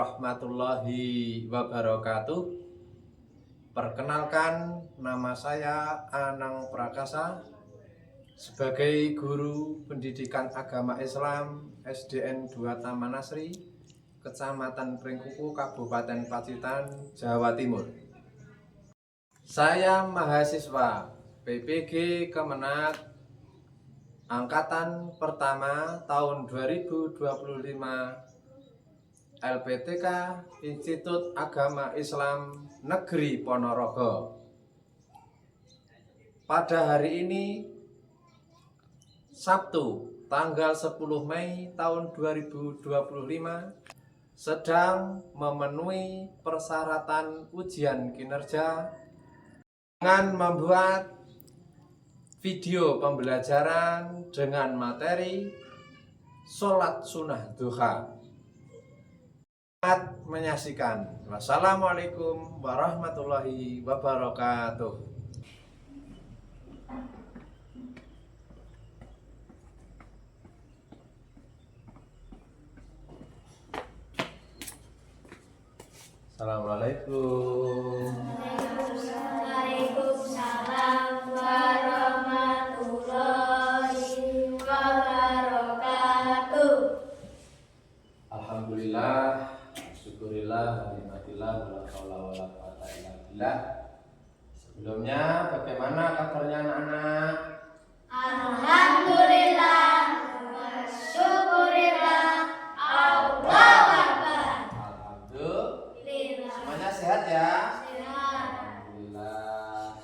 warahmatullahi wabarakatuh. Perkenalkan, nama saya Anang Prakasa sebagai guru pendidikan agama Islam SDN 2 Taman Asri, Kecamatan Pringkuku, Kabupaten Pacitan, Jawa Timur. Saya mahasiswa PPG Kemenak Angkatan Pertama tahun 2025 LPTK Institut Agama Islam Negeri Ponorogo. Pada hari ini Sabtu tanggal 10 Mei tahun 2025 sedang memenuhi persyaratan ujian kinerja dengan membuat video pembelajaran dengan materi sholat sunnah duha. Selamat menyaksikan. Wassalamualaikum warahmatullahi wabarakatuh. Assalamualaikum. Waalaikumsalam warahmatullahi wabarakatuh. Alhamdulillah, syukurillah, nikmatillah, wala haula wala quwata illa billah. Sebelumnya bagaimana kabarnya anak-anak? Alhamdulillah wa syukurillah, Allahu Akbar. Alhamdulillah. Semuanya sehat ya? Sehat. Alhamdulillah.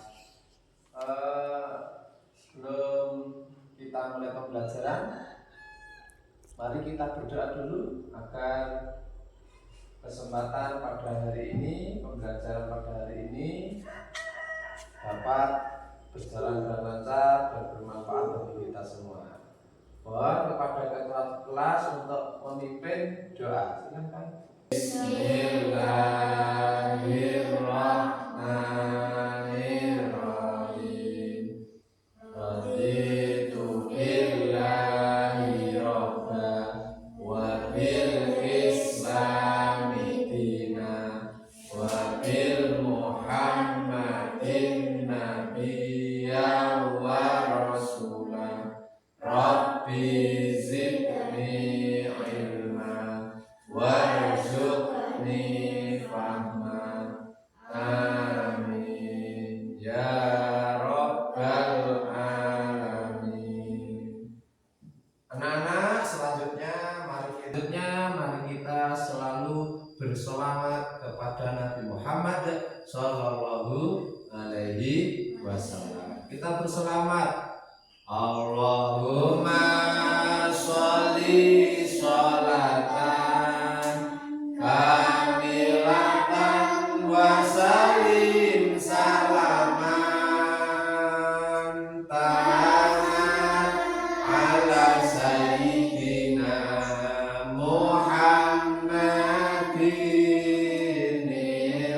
Sebelum kita mulai pembelajaran, mari kita berdoa dulu agar kesempatan pada hari ini, pembelajaran pada hari ini dapat berjalan dengan lancar dan bermanfaat bagi kita semua. Mohon kepada ketua kelas untuk memimpin doa. Silakan. Bismillahirrahmanirrahim. Raditu billahi robba wa bil islami dina wa bil muhammadin nabiyya wa rasulah. Rabbi zidni ilma warzuqni fahma. Amin ya rabbal alamin. Anak-anak, selanjutnya mari kita selalu berselawat kepada Nabi Muhammad Sallallahu Alaihi Wasallam. Kita berselawat, Allahumma sholli sholatan kamilatan wa salim salaman tamat ala sayyidina Muhammadin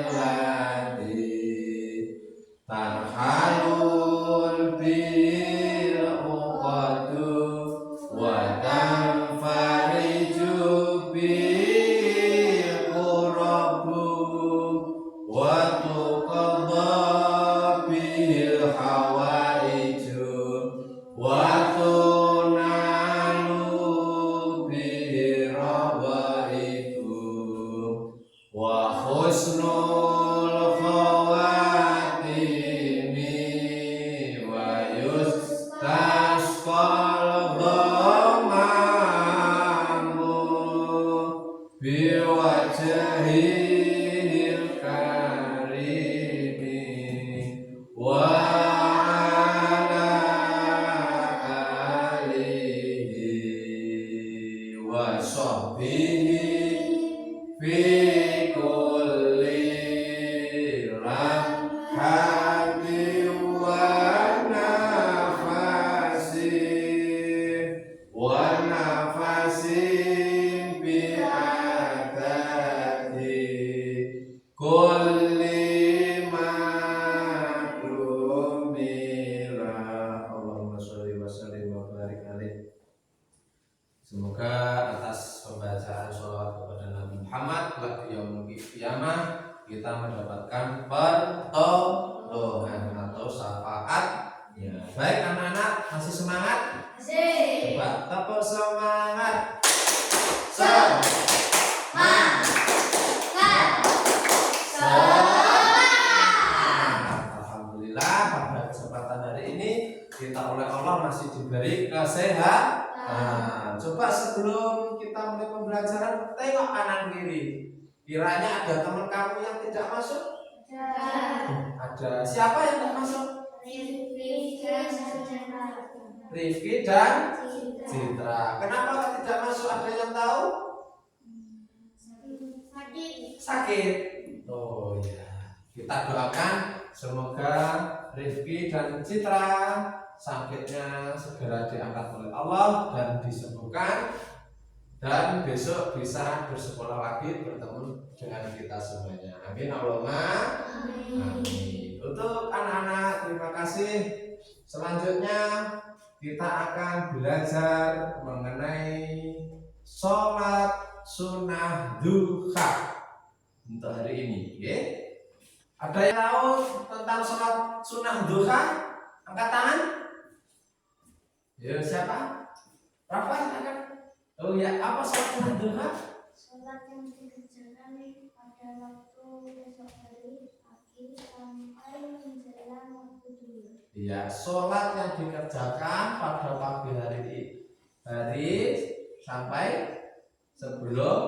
illadhi tarhalul bil uqadu wa tanfariju bil qurabu wa tuqadha bil hawaiju wa tunalu bi rawaiku wa husnul khawatimi wa yustasqal dhamamu biwajhil karimi wa ala alihi wa sahbihi fi kulli ramhati wa nafasi bi adadi kulli pertolongan atau syafaat. Ya, baik anak-anak, masih semangat? Masih. Coba tepuk semangat. Alhamdulillah pada kesempatan hari ini kita oleh Allah masih diberi kesehatan. Coba sebelum kita mulai pembelajaran tengok kanan kiri. Kiranya ada teman kamu yang tidak masuk? Ada. Siapa yang tidak masuk? Rifki dan Citra. Kenapa tidak masuk? Ada yang tahu? Sakit. Oh ya. Kita doakan semoga Rifki dan Citra sakitnya segera diangkat oleh Allah dan disembuhkan, dan besok bisa bersekolah lagi bertemu dengan kita semuanya. Amin Allahumma amin. Untuk anak-anak terima kasih. Selanjutnya kita akan belajar mengenai sholat sunnah duha untuk hari ini. Okay? Ada yang tahu tentang sholat sunnah duha? Angkat tangan. Ya, siapa? Rafa, silakan. Oh ya, apa sholat sunnah duha? Sholat yang dikerjakan pada waktu besok hari pagi sampai menjelang waktu dulu. Ya, sholat yang dikerjakan pada pagi hari sampai sebelum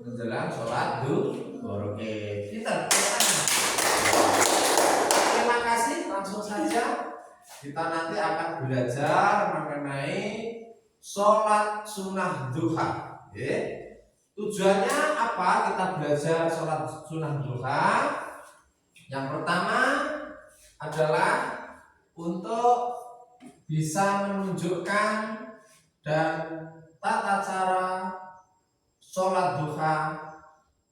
menjelang sholat duhur. Oke, kita terima kasih. Langsung saja kita nanti akan belajar mengenai sholat sunnah duha. Tujuannya apa kita belajar sholat sunnah duha? Yang pertama adalah untuk bisa menunjukkan dan tata cara sholat duha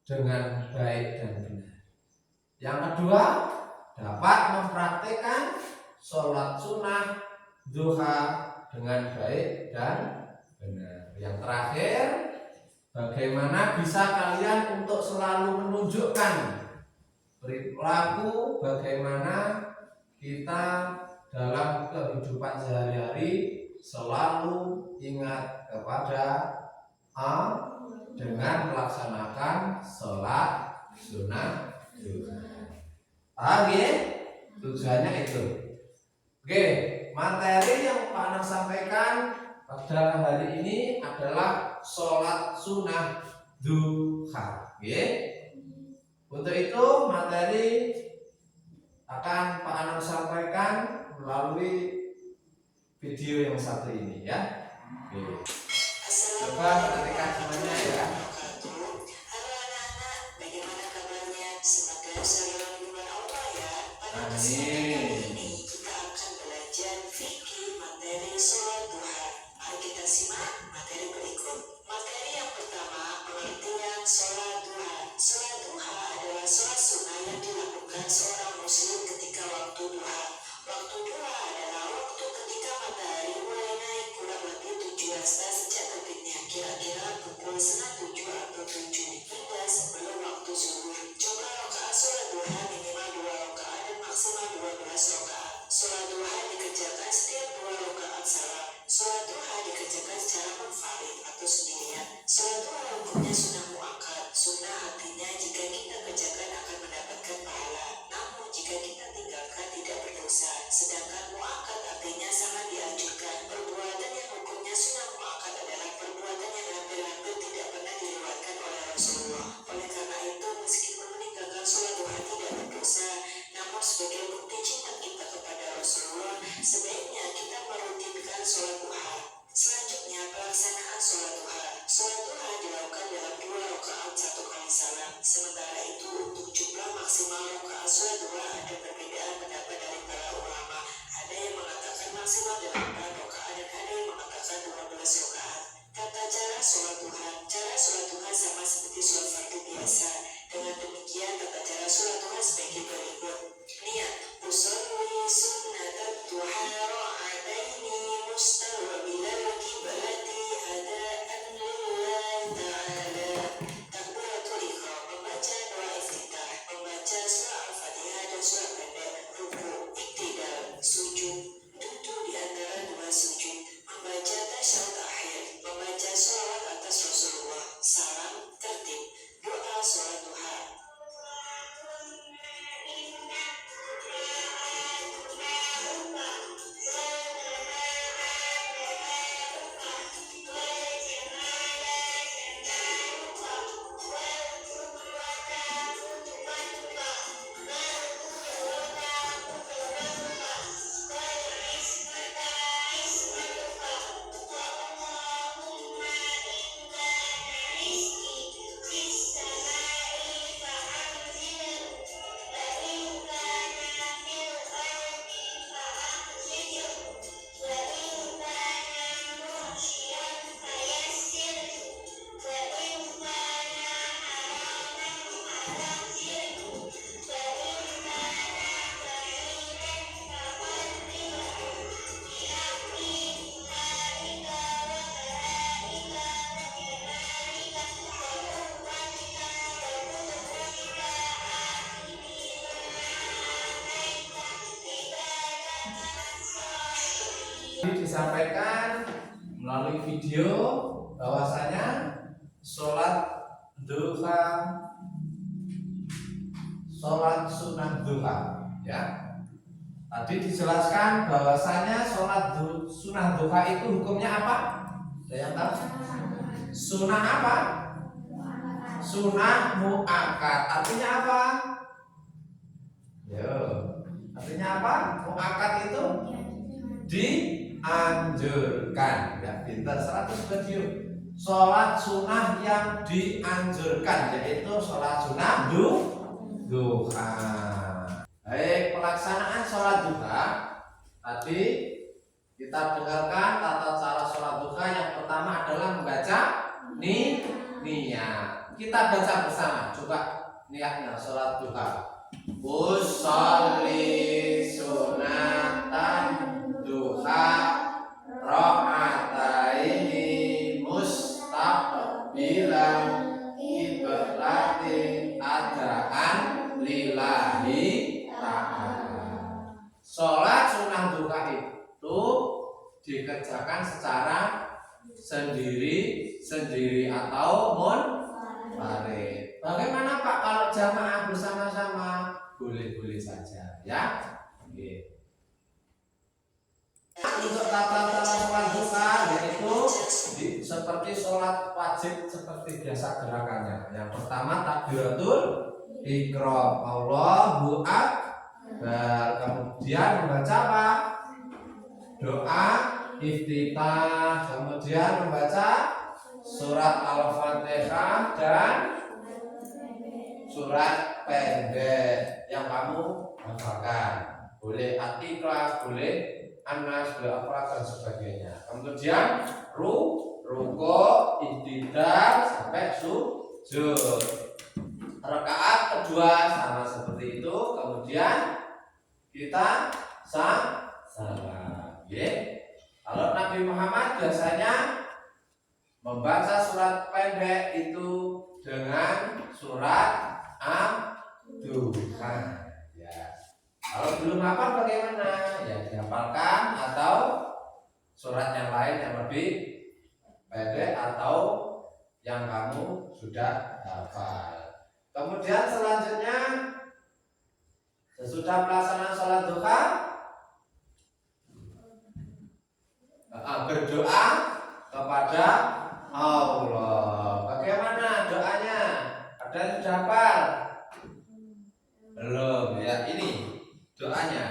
dengan baik dan benar. Yang kedua, dapat mempraktikkan sholat sunnah duha dengan baik dan benar. Yang terakhir, bagaimana bisa kalian untuk selalu menunjukkan perilaku bagaimana kita dalam kehidupan sehari-hari selalu ingat kepada dengan melaksanakan sholat sunnah duha. Paham ya? Tujuannya itu. Oke, materi yang Pak Anang sampaikan pada hari ini adalah sholat sunnah duha. Oke. Untuk itu materi akan Pak Anang sampaikan melalui video yang satu ini ya. Oke. Coba perhatikan semuanya ya. Halo anak-anak, bagaimana kabarnya? Semoga selalu hubungan Allah ya. Pada Amin. kesempatan ini kita akan belajar fikih materi sholat duha. Mari kita simak materi berikut. Materi yang pertama, pengertian sholat duha. Sholat duha adalah sholat sunnah yang dilakukan seorang muslim ketika waktu duha. Waktu duha adalah waktu ketika matahari mulai naik kurang lebih 7 hasta sejak terbitnya, kira-kira pukul 6:30 atau 7 hingga sebelum waktu zuhur. Jumlah rakaat sholat duha minimal 2 rakaat dan maksimal 12 rakaat. Sholat duha dikerjakan setiap 2 rakaat salam. Sholat duha dikerjakan secara munfarid atau sendirian. Sholat duha hukumnya sunnah muakkad. Sunnah artinya jika kita kerjakan akan mendapatkan pahala. Namun disampaikan melalui video bahwasanya sholat duha, sholat sunnah duha, ya. Tadi dijelaskan bahwasanya sholat sunnah duha itu hukumnya apa? Ada yang tahu? Sunnah apa? Sunnah muakkad. Artinya apa? Yo, artinya apa? Muakkad itu dianjurkan. Ya, pintar 100 video. Sholat sunnah yang dianjurkan, yaitu sholat sunnah duha. Baik, pelaksanaan sholat duha tadi kita dengarkan tata cara sholat duha. Yang pertama adalah membaca niat. Kita baca bersama, coba niatnya sholat duha. Usolli sunatan duha ra'ataini mustaqbilan qiblatin adaan lillahi ta'ala. Sholat sunnah duha itu dikerjakan secara sendiri atau munfarid. Bagaimana Pak kalau jamaah bersama-sama? Boleh-boleh saja, ya. Oke. Untuk tata cara sholat duha yaitu seperti sholat wajib seperti biasa gerakannya. Yang pertama takbiratul ihram, Allahu akbar. Kemudian membaca apa? Doa iftitah. Kemudian membaca surat Al-Fatihah dan surat pendek yang kamu hafalkan. Boleh At-Ikhlas, boleh An-Nas, boleh Al-Falaq dan sebagainya. Kemudian ruku, iktidal sampai sujud. Rakaat kedua sama seperti itu. Kemudian kita salam. Kalau Nabi Muhammad biasanya membaca surat pendek itu dengan surat Duha. Ya. Kalau belum hafal bagaimana? Ya dihafalkan atau surat yang lain yang lebih pendek atau yang kamu sudah hafal. Kemudian selanjutnya sesudah pelaksanaan sholat duha berdoa kepada Allah. Bagaimana doanya? Ada yang sudah hafal? Belum, ya ini doanya.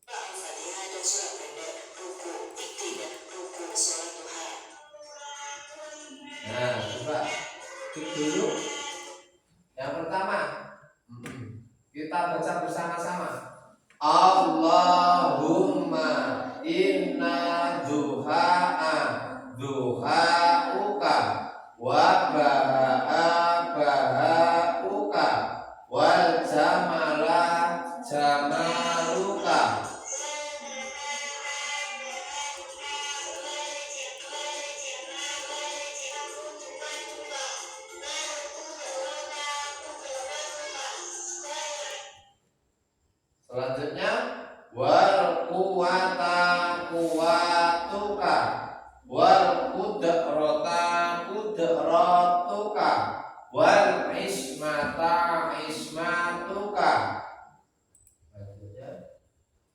Al-Fatihah dan surat pendek, ruku, iktidal, ruku, sholat duha. Nah, coba cek dulu. Yang pertama, kita baca bersama-sama. Allahumma inna duha'a duha'uka wa baha'uka wal jamala jamaluka. Selanjutnya wal quwata quwatuka wal qudrata qudratuka wal ismata ismatuka.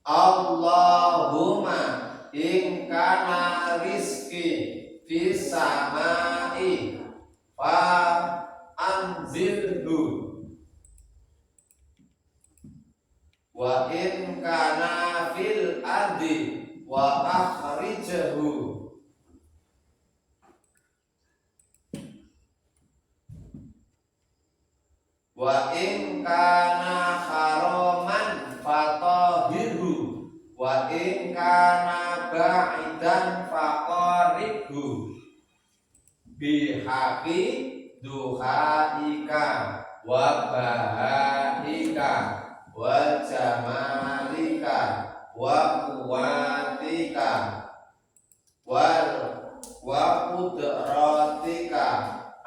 Allahumma in kana rizki fis samai fa anzilhu wa in kana fil ardi wa akhrijhu. Wa in kana haraman fatahirhu wa in kana ba'idan faqaribhu bihaqi duhaika wa bahaika wa jamalika wa quwatika wa qudratika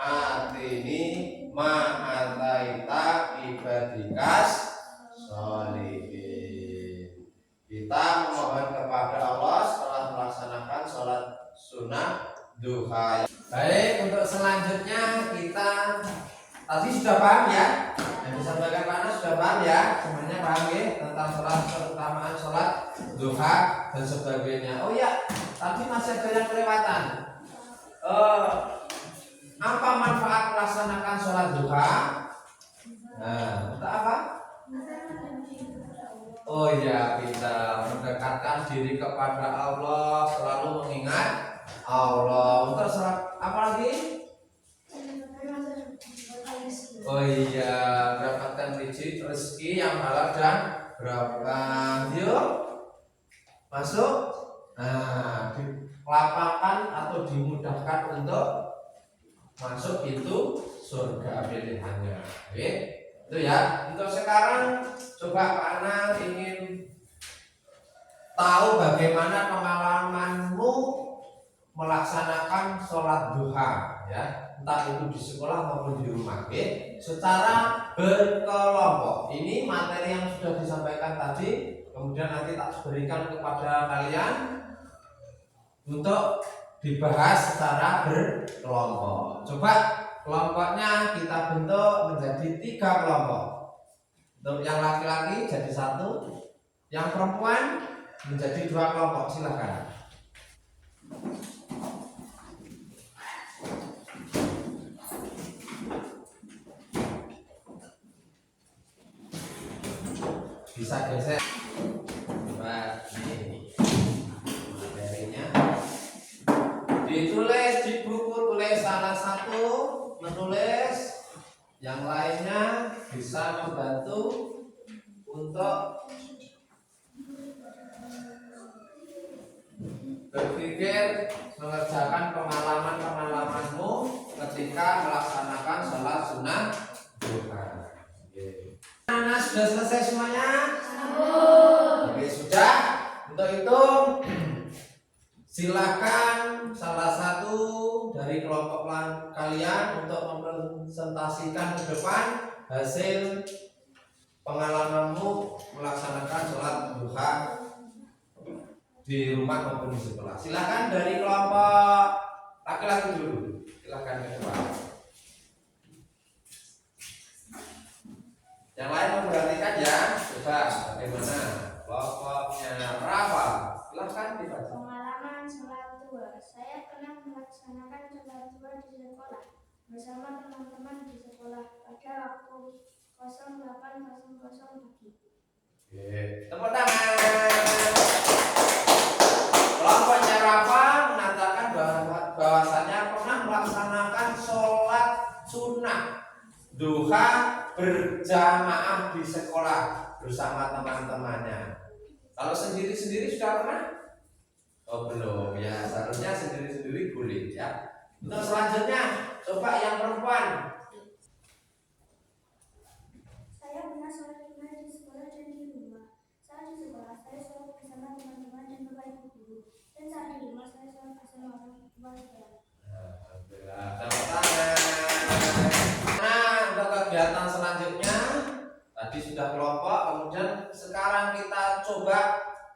atini ma'ataita ibadikas sholihin. Kita memohon kepada sunat duha. Baik, untuk selanjutnya kita tadi sudah paham ya, yang disampaikan Pak Anas sudah paham ya, semuanya paham ya tentang sholat, keutamaan sholat duha dan sebagainya. Oh ya, tadi masih ada yang kelewatan. Apa manfaat melaksanakan sholat duha? Nah, untuk apa? Oh ya, kita mendekatkan diri kepada Allah, selalu mengingat Allah. Untuk sholat apa lagi? Oh iya, mendapatkan rezeki yang halal dan berkah. Yuk, masuk. Nah, dilapangkan atau dimudahkan untuk masuk pintu surga pilihannya. Oke, itu ya. Untuk sekarang coba Pak Ana ingin tahu bagaimana pengalamanmu melaksanakan sholat duha ya, entah itu di sekolah maupun di rumah. Oke, secara berkelompok. Ini materi yang sudah disampaikan tadi, kemudian nanti tak berikan kepada kalian untuk dibahas secara berkelompok. Coba kelompoknya kita bentuk menjadi 3 kelompok. Untuk yang laki-laki jadi 1, yang perempuan menjadi 2 kelompok. Silakan. Bisa geser. Coba ini materinya ditulis di buku, tulis salah satu menulis, yang lainnya bisa membantu untuk berpikir mengerjakan pengalaman-pengalamanmu ketika melaksanakan sholat sunnah duha. Nah, sudah selesai semuanya? Oke, sudah. Untuk itu silakan salah satu dari kelompok kalian untuk mempresentasikan ke depan hasil pengalamanmu melaksanakan sholat duha di rumah maupun di sekolah. Silakan dari kelompok laki-laki dulu. Silakan ke depan. Yang lain memperhatikan ya. Coba bagaimana kelompoknya Rafa. Silakan dibaca. Pengalaman sholat duha. Saya pernah melaksanakan sholat duha di sekolah bersama teman-teman di sekolah pada waktu 08.00 pagi. Oke, tepuk tangan. Kelompoknya Rafa mengatakan bahwasanya pernah melaksanakan sholat sunnah duha berjamaah di sekolah bersama teman-temannya. Kalau sendiri-sendiri sudah pernah? Oh belum ya, seharusnya sendiri-sendiri boleh ya. Untuk selanjutnya, coba yang perempuan. Saya pernah sholat duha di sekolah dan di rumah. Saat di sekolah, saya sholat bersama teman-teman dan bapak ibu guru. Dan saat di rumah, saya sholat bersama orang tua saya. Alhamdulillah, tepuk tangan. Nah, untuk kegiatan selanjutnya tadi sudah kelompok, kemudian sekarang kita coba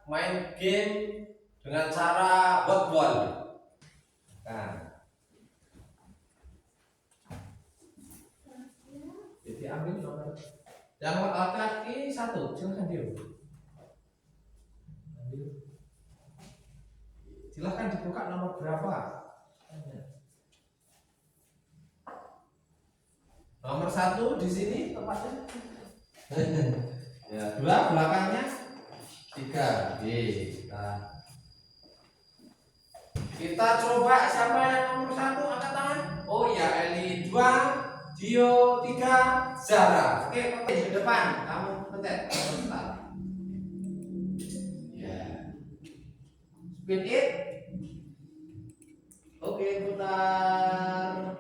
main game dengan cara hotball. Nah, jadi ambil nomor yang laki-laki 1, silahkan dia. Silahkan dibuka nomor berapa? Nomor 1 di sini tempatnya. Ya, 2 belakangnya, 3. Kita coba siapa yang nomor 1 angkat tangan. Oh ya, Eli 2, Dio 3, Zara. Oke, pencet di depan. Kamu pencet. Ya. Spin it. Oke, putar.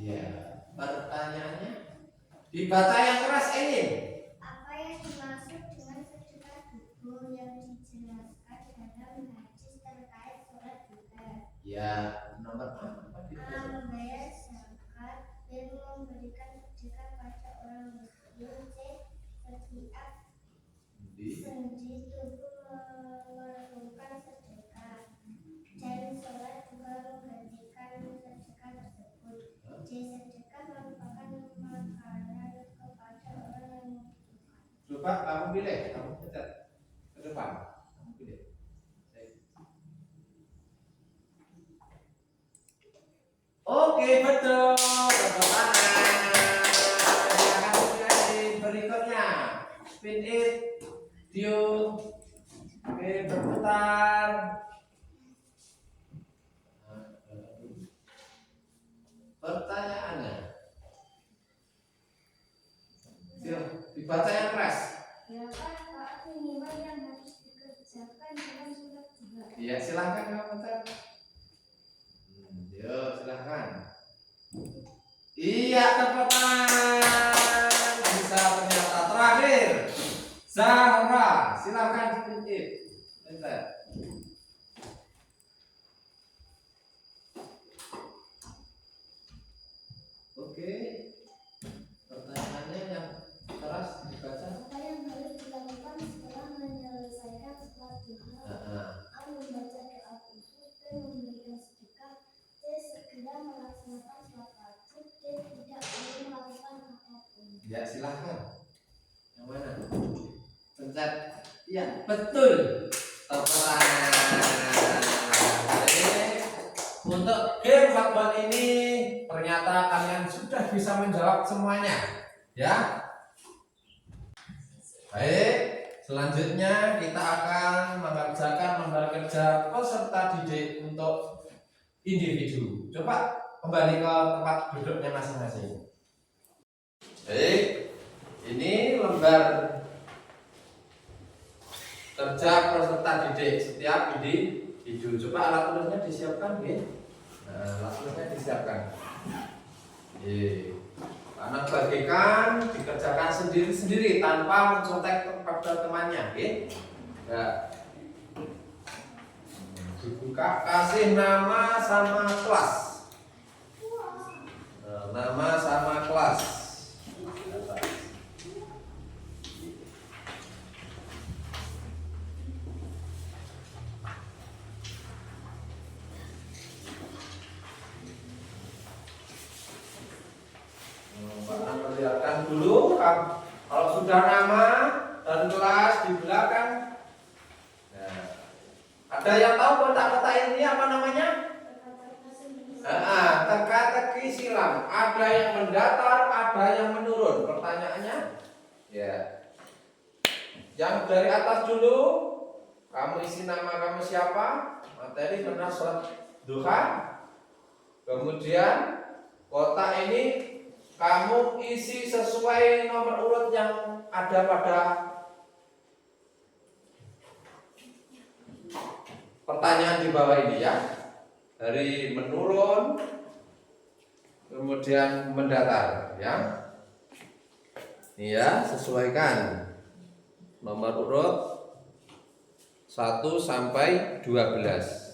Ya, pertanyaannya dibaca yang keras ini. Apa yang dimaksud dengan sedekah kubur yang dijelaskan dalam hadis terkait sholat duha? Ya, nomor apa? Membayar zakat dan memberikan sedekah pada orang miskin. Setiap sendi tubuh merupakan makanan kepada orang yang membutuhkan. Coba kamu pilih, kamu pencet ke depan, kamu pilih. Oke, betul. Tepuk tangan. Silakan pilih berikutnya. Spin it. Dio. Oke, berputar. Pertanyaannya. Dio, dibaca yang keras. Berapa saat minimal yang harus dikerjakan dalam sholat duha? Iya, silahkan kamu pencet. Yo, silahkan. Iya, tepuk tangan. Bisa ternyata terakhir. Zahra, silahkan sedikit. Pencet. Oke. Pertanyaannya yang keras dibaca. Apa yang harus dilakukan setelah menyelesaikan sholat duha? A. Membaca doa khusus. B. Memberikan sedekah. C. Segera melaksanakan sholat wajib. D. Tidak perlu melakukan apapun. Ya, silahkan. Yang mana? Pencet. Iya, betul. Tepuk tangan. Untuk game fakbal ini ternyata kalian sudah bisa menjawab semuanya, ya. Baik, selanjutnya kita akan mengerjakan lembar kerja peserta didik untuk individu. Coba kembali ke tempat duduknya masing-masing. Baik, ini lembar kerja peserta didik setiap individu. Coba alat tulisnya disiapkan, ya. Nah, alat tulisnya disiapkan. Anak bagikan dikerjakan sendiri-sendiri tanpa mencontek kepada temannya, oke? Ya. Dibuka, kasih nama sama kelas. Nama sama kelas. Perlihatkan dulu kalau sudah nama dan kelas di belakang. Nah, ada yang tahu kotak-kotak ini apa namanya? Teka-teki silang. Ada yang mendatar, ada yang menurun. Pertanyaannya, ya. Yang dari atas dulu, kamu isi nama kamu siapa? Materi benar sholat duha. Kemudian kotak ini kamu isi sesuai nomor urut yang ada pada pertanyaan di bawah ini, ya. Dari menurun kemudian mendatar, ya. Ini ya, sesuaikan nomor urut 1 sampai 12.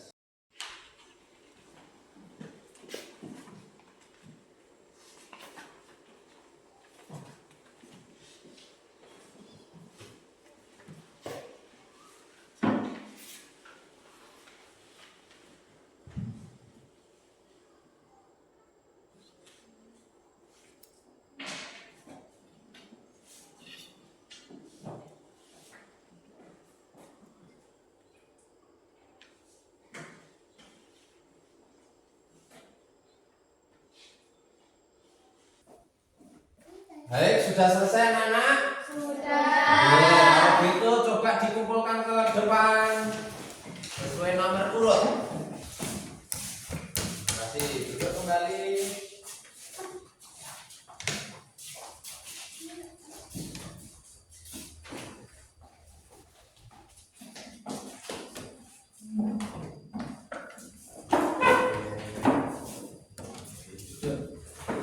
Baik, sudah selesai anak-anak? Sudah. Kalau gitu coba dikumpulkan ke depan sesuai nomor urut. Kasih duduk kembali.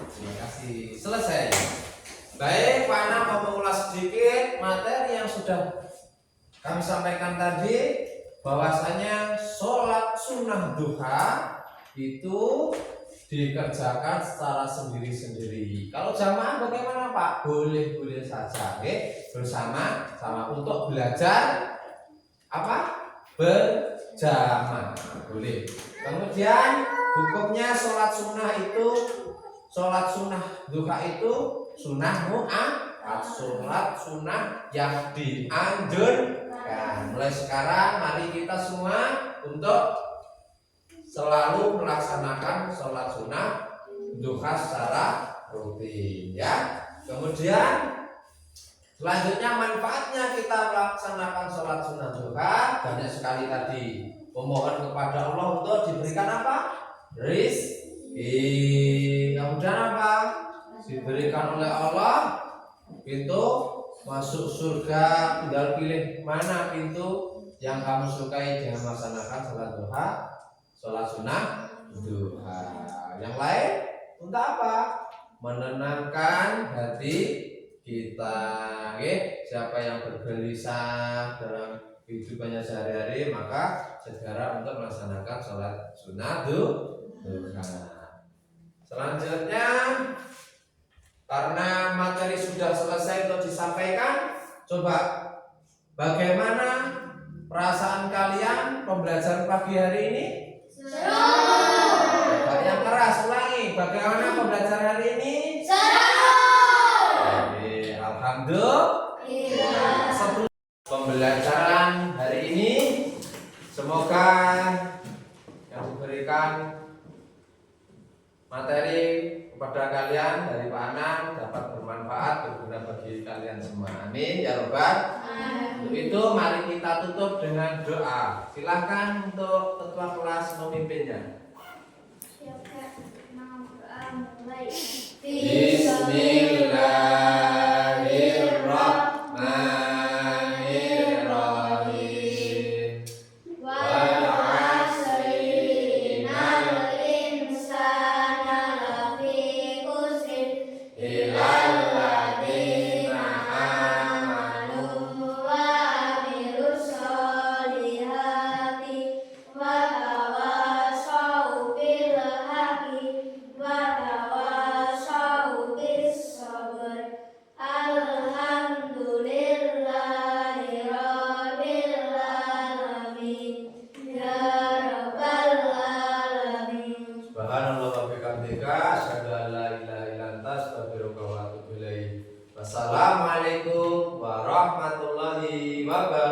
Terima kasih. Selesai. Baik, Pak Ana mau mengulas sedikit materi yang sudah kami sampaikan tadi, bahwasanya sholat sunnah duha itu dikerjakan secara sendiri-sendiri. Kalau jamaah bagaimana, Pak? Boleh-boleh saja, bersama-sama untuk belajar apa? Berjamaah, boleh. Kemudian hukumnya sholat sunnah itu sholat sunnah duha itu sunnah mu'akkad, sholat sunnah yang dianjurkan. Mulai sekarang mari kita semua untuk selalu melaksanakan sholat sunnah duha secara rutin ya. Kemudian selanjutnya manfaatnya kita melaksanakan sholat sunnah duha banyak sekali tadi. Memohon kepada Allah untuk diberikan apa? Rizki. Kemudian apa? Diberikan oleh Allah pintu masuk surga. Tinggal pilih mana pintu yang kamu sukai dengan melaksanakan sholat duha, sholat sunnah duha. Yang lain untuk apa? Menenangkan hati kita. Oke, siapa yang bergelisah dalam kehidupannya sehari-hari maka segera untuk melaksanakan sholat sunnah duha. Selanjutnya, karena materi sudah selesai untuk disampaikan, coba bagaimana perasaan kalian pembelajaran pagi hari ini? Seru. Yang keras ulangi, bagaimana pembelajaran hari ini? Oke, alhamdulillah. Sebelum pembelajaran hari ini, semoga yang diberikan materi kepada kalian dari Pak Anang dapat bermanfaat, berguna bagi kalian semua. Amin ya Rabbal. Untuk itu mari kita tutup dengan doa. Silahkan untuk ketua kelas memimpinnya. Bismillahirrahmanirrahim. Wal 'asri innal insana lafi khusr illal ladzina amanu wa 'amilus sholihati wa tawassaw bil haqqi wa tawassaw bis sabr. Alhamdulillahi rabbil alamin ya rabbal alamin. Subhanallah wa bihamdika asyhadu an la ilaha illa anta astaghfiruka wa atubu ilaik. Wassalamualaikum warahmatullahi wabarakatuh.